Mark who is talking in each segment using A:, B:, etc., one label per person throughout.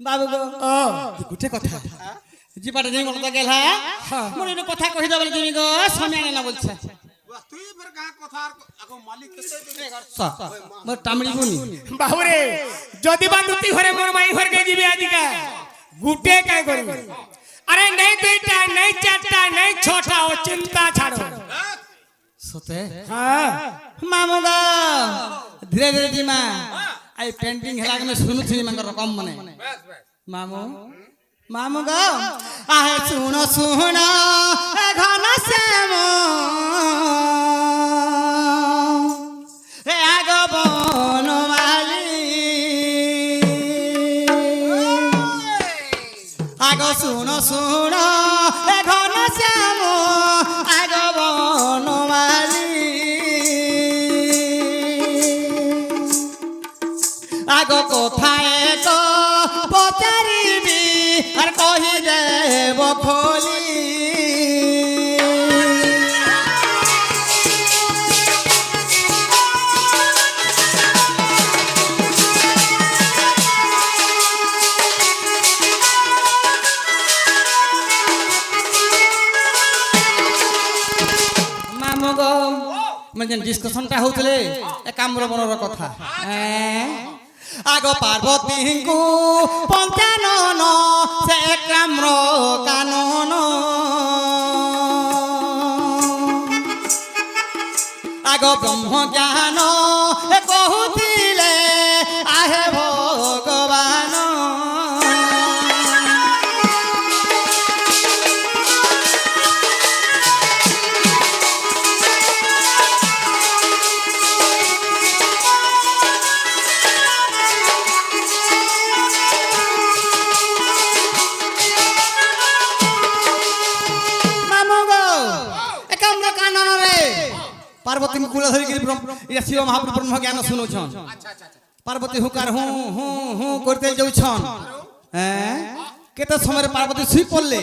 A: बाबू गो गुटे कथा जीवाटा जे मन तो गेला मोर इन कथा कहि दबल जिमी गो समय ना बोलछा
B: তুই ফের কা কথা আগো মালিক কেতে
A: मोर टामड़ी बुनी
C: बाबू रे जदि बांधुती घरे मोर माई घर के जीवे आजिका गुटे काय करी अरे नहीं दुईटा नहीं चारटा नहीं छटा ओ चिंता छाड़ो
A: सते
C: हां
A: मामू गो धीरे धीरे जीमा आई पेंटिंग हला के सुनु थी मंगर रकम मने मामू मामू गो आहे सुनो सुनो ए घन श्याम रे आगो बनमाली आगो सुनो सुनो ए घन श्याम आगो बनमाली आगो कोथाए को पचारिबी और कहि देव खोली मामू गो मैं डिस्कशन टा होतले ए कामर बनर कथा आगो पार्वती को पंचानन से काम्र कानन आगो ब्रह्म ज्ञान कहूतिले आहे भगवान पार्वती कुल धरी इरा शिव महाप्रभु ब्रह्म ज्ञान सुनुछन पार्वती हुकार हूँ हूँ हूँ करते जाउछन केते समय पार्वती सुई पड़ले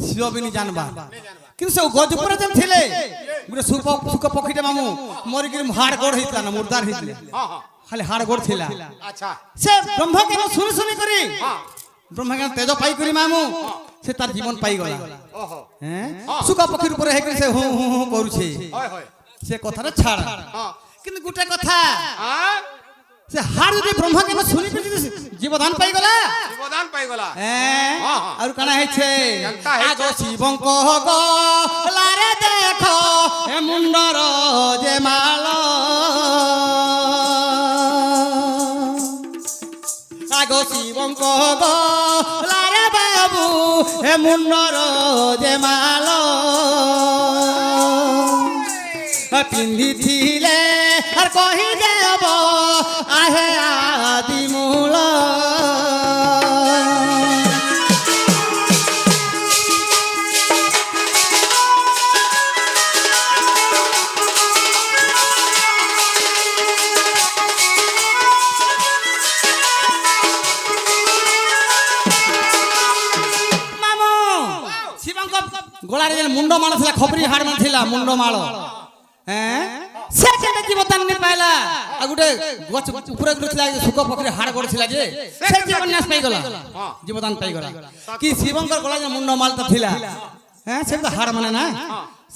A: शिव भी नहीं जानबा किंतु से गज ऊपर जम थिले गुरे सुप सुक पखिटे मामू मरि गिर हाड़ गोड़ हितला ना मुर्दार हितले खाली हाड़ गोड़ थिला
B: अच्छा
A: से ब्रह्म ज्ञान सुनि सुनि करी ब्रह्म ज्ञान तेज पाई करी मामू से तार जीवन पाई गला
B: ओहो
A: सुक पखिर ऊपर हे करी से हूँ हूँ हूँ करूछे
B: होय होय
A: से कथा छाड़ किंतु गुटे कथा
B: हां
A: से हार যদি ব্রহ্ম কেন শুনি জীবদান পাই গলা
B: জীবদান পাই গলা
A: আর কানা হইছে আগো শিবঙ্ক গলারে দেখো এ মুন্ডর যে মাল আগো শিবঙ্ক গলারে বাবু এ মুন্ডর যে মাল पिंधी थिले और कही देव आहे आदि मूल मामू शिवंक गोलारे मुंड माल थिला खबरी हाड़ में थिला मुंड माल से केते जीवदान ने पाइला आ गुटे गछ ऊपर गुछला सुक पखरी हाड़ गड़थिला जे से जीवन नाश पाई गला जीवदान पाई गला कि शिवंकर गला जे मुंड माल त थिला से तो हाड़ माने ना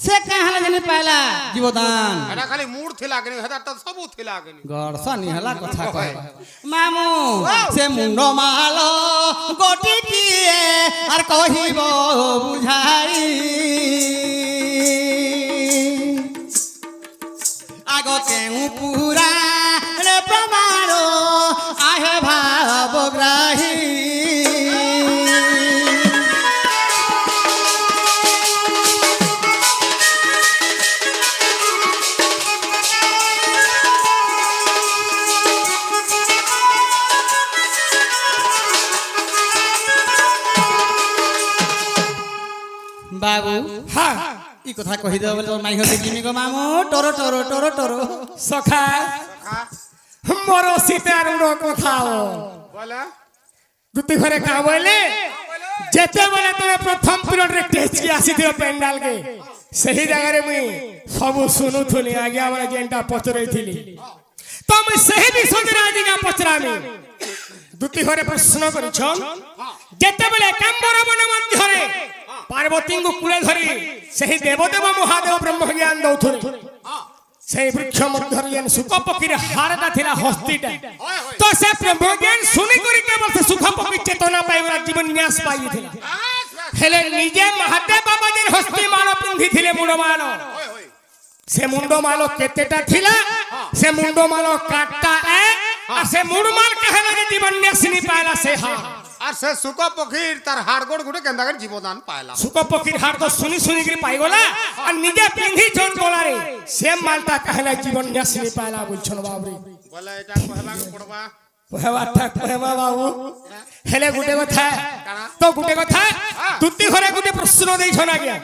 A: से कहां जने पाइला जीवदान
B: एटा खाली मूड थिला गनी हेदा त सबु थिला गनी
A: गड़सा निहला कथा कहे मामू से मुंड माल गोटी किए और कहिबो बुझाई आगो केहू पूरा रे प्रमाणो आहे भावग्राही बाबू
C: हां
A: ई कथा कहि देबो बोले माई होते जिमी गो मामू टरो टरो टरो टरो
C: सखा मोर सीतार उड़ो कथा
B: बोला
C: गुती घरे का बोले जेते बेले तमे प्रथम पीरियड रे टेस्ट की आसी दियो पेंडाल के सही जगह रे मुई सब सुनु थुनी आज्ञा वाला जेंटा पचरई थिली तो मैं सही भी सोच रहा जी का पचरामी দুটি ঘরে প্রশ্ন করিছন যেতেবেলে একাম্বর বন মধ্যরে পার্বতীଙ୍କୁ কূলে ধরি ସେହି ଦେବଦେବ ମହାଦେବ ବ୍ରହ୍ମ ଜ୍ଞାନ ଦଉଥିଲେ সেই বৃক্ষ মধ্যরে যেন সুখ পক্ষীর হারটা ଥିଲା হস্তিটা তো সে ব্রহ্ম জ্ঞান শুনি করি কেবল সে সুখ পক্ষী চেতনা পাইবার জীবন ন্যাস পাইଥିଲା হেলে নিজে মহাদেব বাবা যেন হস্তি মাল পিন্ধিଥିଲେ মুন্ড মাল সে মুন্ড মাল কেতেটা ଥିଲା সে মুন্ড মাল কাটটা আর সে মুন্ড মাল কাহেলা যে জীবন ন্যাস নি পাইলা সে হা
B: আর সে সুখ পক্ষীর তার হাড়গোড় গুটে কেন্দা করে জীবদান পাইলা
C: সুখ পক্ষীর হাড় তো শুনি শুনি করে পাইগলা আর নিজে পিন্ধি জন গলারে সে মালটা কাহেলা জীবন ন্যাস নি পাইলা বলছন বাবরে
B: বলে এটা কহবাকে পড়বা
C: কহবাটা কহবা বাবু হেলে গুটে কথা তো গুটে কথা দুটি ঘরে গুটে প্রশ্ন দেইছন আজ্ঞা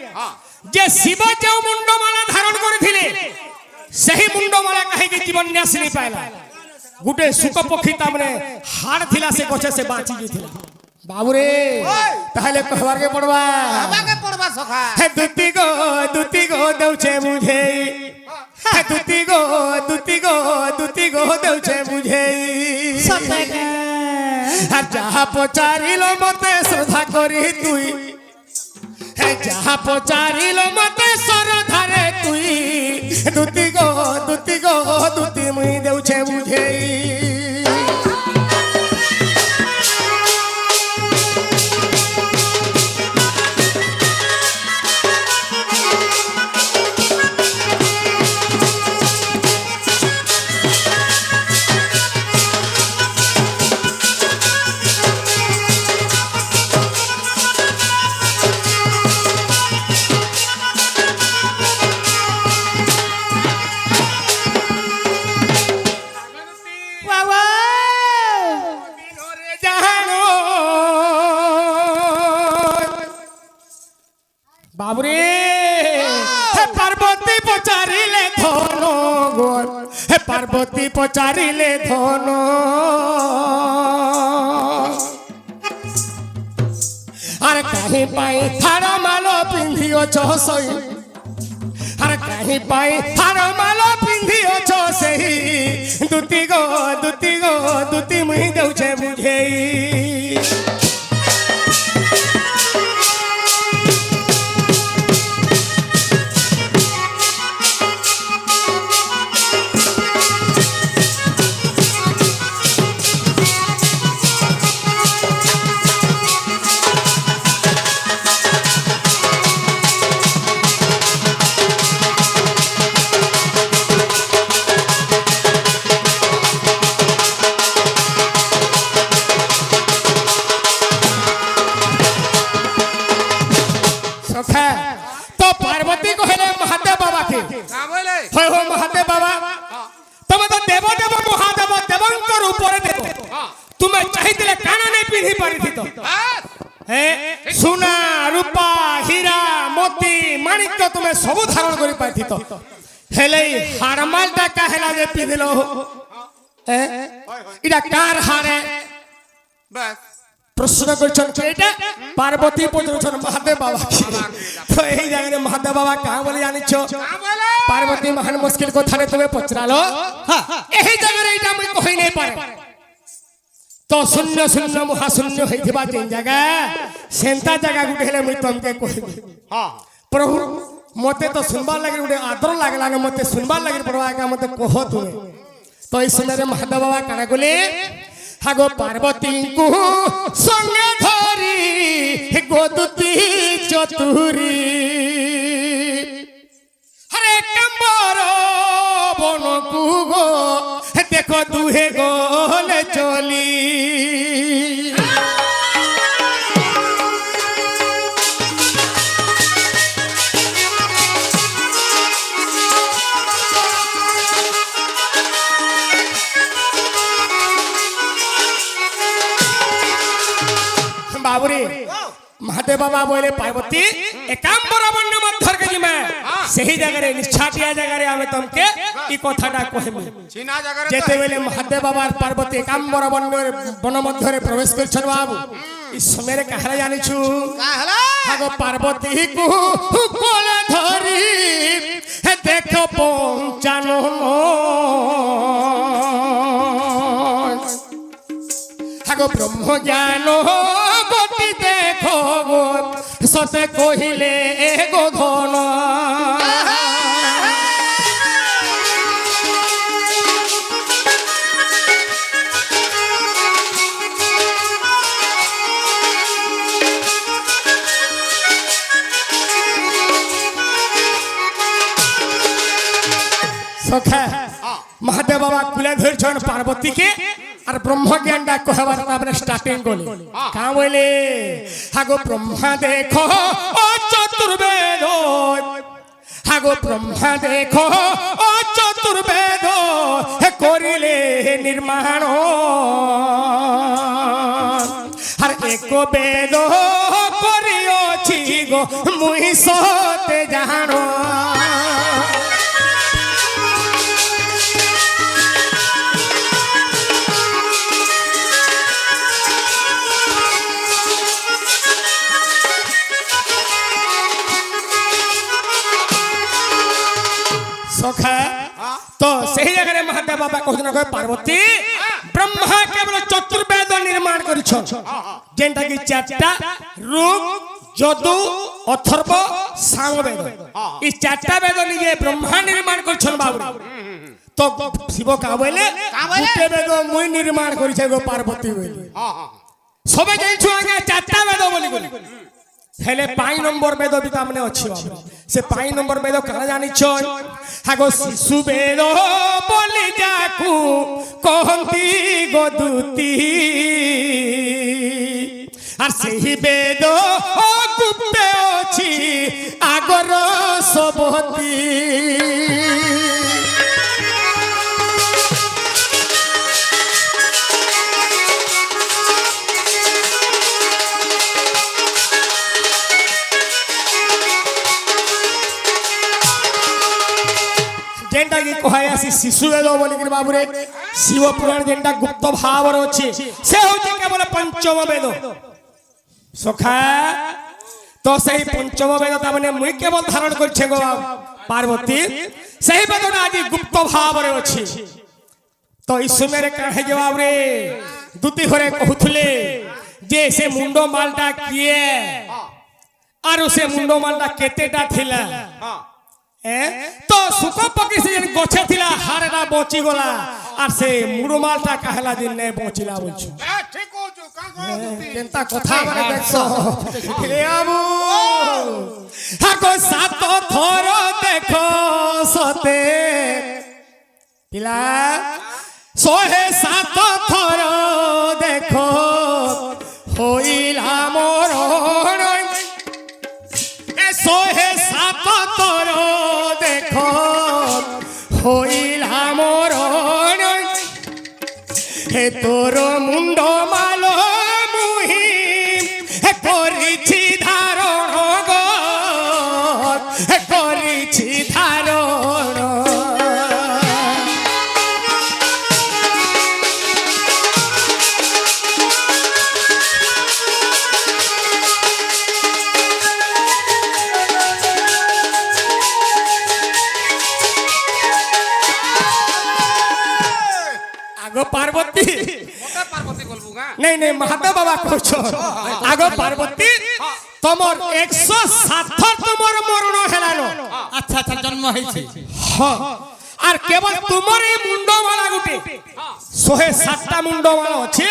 C: যে শিব যে মুন্ডমালা ধারণ করিଥିଲେ সেই মুন্ডমালা কাহিকে জীবন ন্যাস নি পাইলা গুটে সুখ পক্ষী তামনে হাড় থিলা সে গছে সে বাঁচি গিয়েছিল বাবুরে তাহলে কহবাকে পড়বা
B: কহবাকে পড়বা সখা
C: হে দুতি গো দউছে বুঝেই হে দুতি গো দউছে বুঝেই আর যাহা পচারিল মতে শ্রদ্ধা করি তুই হে যাহা পচারিল মতে শ্রদ্ধারে তুই দুতি মুই দেউছে বুঝেই বাবুরে পার্বতী পচারিলে ধন হে পার্বতী পচারিলে ধন আর কাহি পাই থার মাল পিন্ধিଅছ সই আর কাহি পাই থার মাল পিন্ধিଅছ সেই দুতি মুই দেউছে বুঝেই तो पार्वती को हेले महादेव बाबा के
B: का बोले
C: हो महादेव बाबा तुम तो देवो महादेव देवंकर ऊपर देव तुम्हें चाहिए काना नहीं पिंधि पारी थी तो हे सोना रूपा हीरा मोती माणिक तुम्हें सब धारण करि पाई तो हेले हारमाल टा का हेला जे पिंधिलो इडा कार हारे
B: बस
C: প্রশ্ন করছেন এটা পার্বতী পৌঁছন মহাদেব বাবা তো এই জায়গায় মহাদেব বাবা কাঁ বলে জানিছ পার্বতী মহান মুশকিল কথারে তুমি পচরালো এই জায়গায় এটা আমি কই নাই পারে তো শূন্য শূন্য মহাশূন্য হইতিবা যে জায়গা সেন্তা জায়গা গুটে হেলে মুই তমকে কইবি
B: हां
C: প্রভু মতে তো শুনবার লাগি গুটে আদর লাগলা না মতে শুনবার লাগি পড়বা কা মতে কহ তুমি তো এই সময় মহাদেব বাবা কানা কইলে হাগো পার্বতী কু সঙ্গে ধরি গোদুতি চতুরি হরে কাম্বর বনকু গো দেখো দুহে গলে চলি বাবুরে महादेव बाबा बोले पार्वती एकांबर बन्न मध्यर के जिमे सही जगह रे निष्ठाटिया जगह रे आमे तुमके ई कथाटा कहबे
B: चीना जगह रे
C: जेते बेले महादेव बाबा पार्वती एकांबर बन मध्य रे प्रवेश करछन बाबू ई समय रे कहला जानि छु
B: का हला
C: हागो पार्वती को कोले धरी हे देखो पंचानन আগো ব্রহ্ম জ্ঞান গতি দেখো গো সতে কহিলে গো ধন সখা মহাদেব বাবা কুলে ধরছেন পার্বতীকে আর ব্রহ্ম জ্ঞানটা কহবার তারপরে স্টার্টিং করলে কা বলে হাগো ব্রহ্মা দেখো ও চতুর্বেদ হাগো ব্রহ্মা দেখো ও চতুর্বেদ হে করিলে নির্মাণ আর এক বেদ করিওছি গো মুই সতে জানো সখা তো সেই জায়গায় মহাদেব বাবা কହୁଛন পার্বতী ব্রহ্মা কেবল চতুর্বেদ নির্মাণ করিছ যেটা কি চারটা ঋগ যদু অথর্ব সামবেদ এই চারটা বেদ নিজে ব্রহ্মা নির্মাণ করছেন বাবু তো শিব কা বলে গোটে বেদ মুই নির্মাণ করিছে গো পার্বতী বলে সবে যাইছো আগে চারটা বেদ বলি বলি হেলে 5 নম্বর বেদ বি তামনে ଅଛି বাবু সে 5 নম্বর বেদ কানা জানিছ হাগো শিশু বেদ বলি যাকু কহন্তি গদুতি আর সেই বেদ গুপ্তে ଅଛି আগর সবতি जेंटा की कहाय आसी शिशु वेद बोली कि बाबूरे शिव पुराण जेंटा गुप्त भाव रे अछि से होछि केवल पंचम वेद सखा तो सही पंचम वेद ता माने मुई केवल धारण करछे गो पार्वती सही वेद आज गुप्त भाव रे अछि तो इस समय रे काहे जवाब रे दुती घरे कहउथले जे से मुंडो मालटा किए आरो से मुंडो मालटा केतेटा थिला तो सुख पकी से गछे थिला हारेटा बची गला और से मुरुमालटा कहला दिन ने बचिला बोलछु
B: ठीक हो जो का कहू
C: केनता कथा माने देखसो हे आबू हाको सात थोर देखो सते पिला सोहे सात थोर देखो होइला मोर सोहे सात तोर देखो होइला मोर हे तोर मुंड मालो मुहि हे करिछि धारण गो हे करिछि धारण पार्वती
B: मोटा पार्वती बोलबू गा
C: नहीं नहीं महादेव बाबा कहछो आगो पार्वती तमर 107 तमर मरण हेलानो
A: अच्छा अच्छा जन्म होइछि
C: हां আর কেবল তোমার এই মুন্ডমালা গুটে 107টা মুন্ডমালা আছে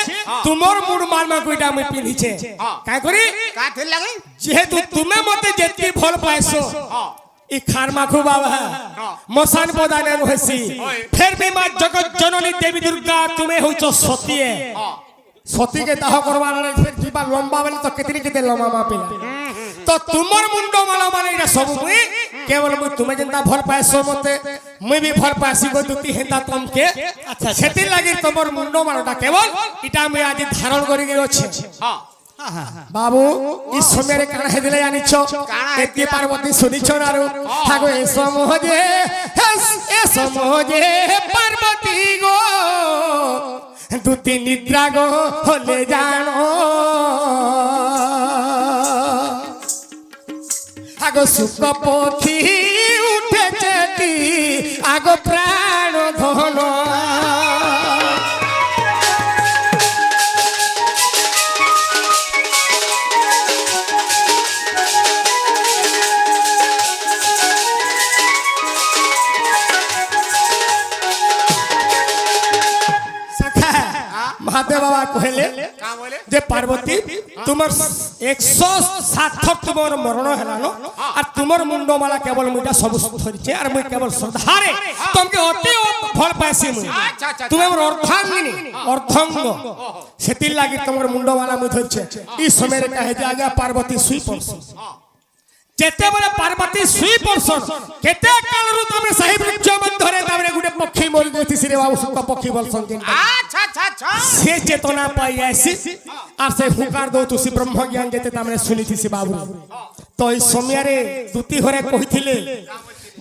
C: তোমার মুন্ডমালা কইটা আমি পিনিছে কাই করি
B: का थिल लागे
C: যেহেতু তুমি মতে যেতি ভাল পাইছো ই খারমাখু বাবা মশান প্রদানে রহেছি ফের भी মা জগৎ জননী দেবী দুর্গা তুমি হইছো সতীয়ে সতীকে দাহ করবার ফের কিবা লম্বা বলে তো কেতনি কেতে লম্বা মাপিলা তো তোমার মুন্ডমালা মানে এটা সব মুই কেবল মুই তুমি যেনতা ভাল পাইছো মতে মুই भी ভাল পাইছি গো দুতি হেতা তমকে আচ্ছা সেতি লাগি তোমার মুন্ডমালাটা কেবল এটা মুই আজ ধারণ করি গেছি
B: हां
C: बाबू इस समय रे काना हेदिले जानिछो एति पार्वती सुनिछो नारु हागो ए समोजे पार्वती गो दुति निद्रा गो होले जानो हागो सुख पोथी उठे चेती आगो प्राण धनो
B: কাঁ বলে
C: যে পার্বতী তোমার 107 তোমার মরণ হেলান আর তোমার মুন্ডমালা কেবল মুইটা সবু ধরিছে আর মুই কেবল শ্রদ্ধারে তোমাকে অতি ভাল পাইছি মুই
B: আচ্ছা, আচ্ছা,
C: তুমি আমার অর্ধাঙ্গিনী অর্ধঙ্গ সেতির লাগি তোমার মুন্ডমালা মুই ধরছে এই সময়ের কাহে যে আজ্ঞা পার্বতী শুই পড়ছ যেতেবেলে পার্বতী শুই পড়ছ কেতে কালরু তুমি সাহেব বৃক্ষ মধ্যরে তামরে গুটে পক্ষী মরি গইতিছি রে বাবু সুকা পক্ষী বলছন যে
B: আচ্ছা আচ্ছা আচ্ছা
C: সে চেতনা পাই আসি আর সে হুকার দৌতুছি ব্রহ্ম জ্ঞান যেতে তামরে শুনিছিছি বাবু তো এই সময়ারে দুতি ঘরে কইଥିଲେ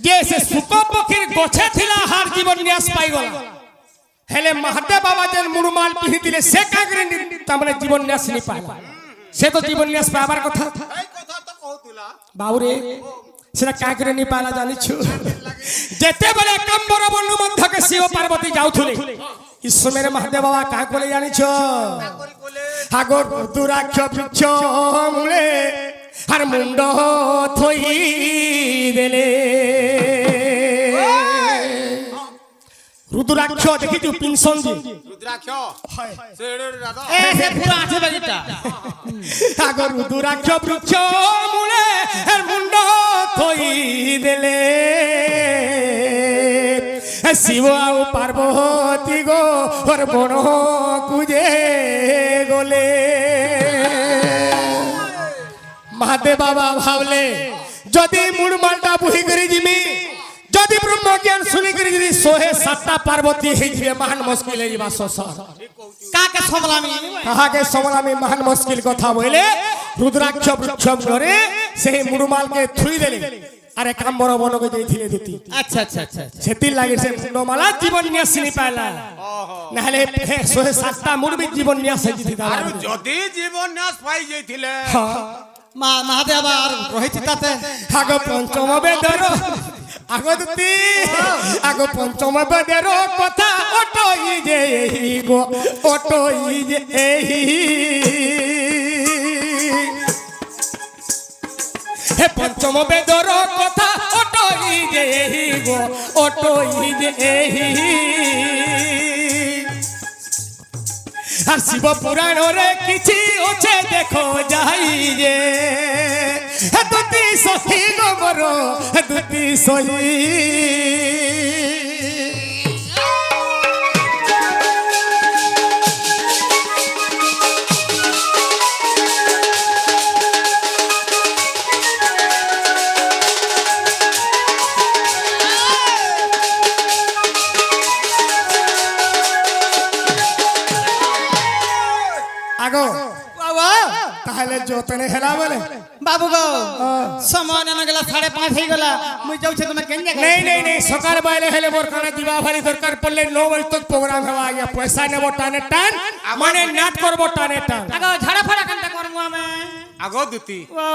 C: যে সে সুক পক্ষীর গছে থিলা হার জীবন নিয়াস পাই গলা হেলে মহাদেব বাবা যেন মুড়মাল পিহিতিলে সে কাগরে তামরে জীবন নিয়াস নি পাইলা সে তো জীবন নিয়াস পাবার কথা
B: এই কথা তো কহুতুলা
C: বাবুরে সেটা কাগরে নি পাইলা জানিছু যেতেবেলে কাম্বর বন মধ্যকে শিব পার্বতী যাউথুলে ঈশ্বরের মহাদেব বাবা কাক বলে জানিছ আগর দুরাক্ষ বৃক্ষ মূলে আর মুন্ড থই দেলে রুদ্রাক্ষ দেখিছু পিনসঞ্জি
B: রুদ্রাক্ষ সেড়ে দাদা
A: এ সে পুরো আছে বাকিটা
C: আগর রুদ্রাক্ষ বৃক্ষ মূলে আর মুন্ড থই দেলে শিব আর পার্বতী গো ওর বন কুজে গলে মহাদেব বাবা ভাবলে যদি মুড়মালটা বুহি করে জিমি যদি ব্রহ্ম জ্ঞান শুনি করে যদি 107টা পার্বতী হইছে মহান মুশকিল এই বাস
A: কাকে সমলামি
C: কাহাকে সমলামি মহান মুশকিল কথা বলে রুদ্রাক্ষ বৃক্ষ ধরে সেই মুড়মালকে থুই দেলে আরে কাম্বর বনকে যাইছিলে দুতি
A: আচ্ছা আচ্ছা আচ্ছা
C: সেতির লাগি সে মুন্ডমালা জীবন নিয়ে চিনি পাইলা নাহলে 107টা মুড়বি জীবন নিয়ে আসে জিতি দাদা
B: আর যদি জীবন নাশ পাই যাইছিলে
A: মা মহাদেব আর রহিত তাতে
C: আগ পঞ্চম বেদর আগ দুতি আগ পঞ্চম বেদর কথা অটই যে এই গো অটই যে এই হে পঞ্চম বেদর কথা অটই যে এই গো অটই যে এই আর শিব পুরাণ রে কিছু আছে দেখো যাই যে দুটি সহি গোবর দুটি সহি আগো
A: বাবা
C: তাহলে যতনে হেলা বলে
A: বাবু গো সময় না গেলা 5:30 হই গলা মুই যাউছে তুমি কেন
C: नहीं नहीं नहीं सकार बाइले हेले मोर खाना दिवा भारी दरकार पड़ले 9 बजे तक प्रोग्राम हवा आया पैसा नेबो टाने टान माने नाट करबो टाने टान
A: আগো ঝাড়া ফাড়া কেনটা করমু আমি
B: আগো দুতি
A: ও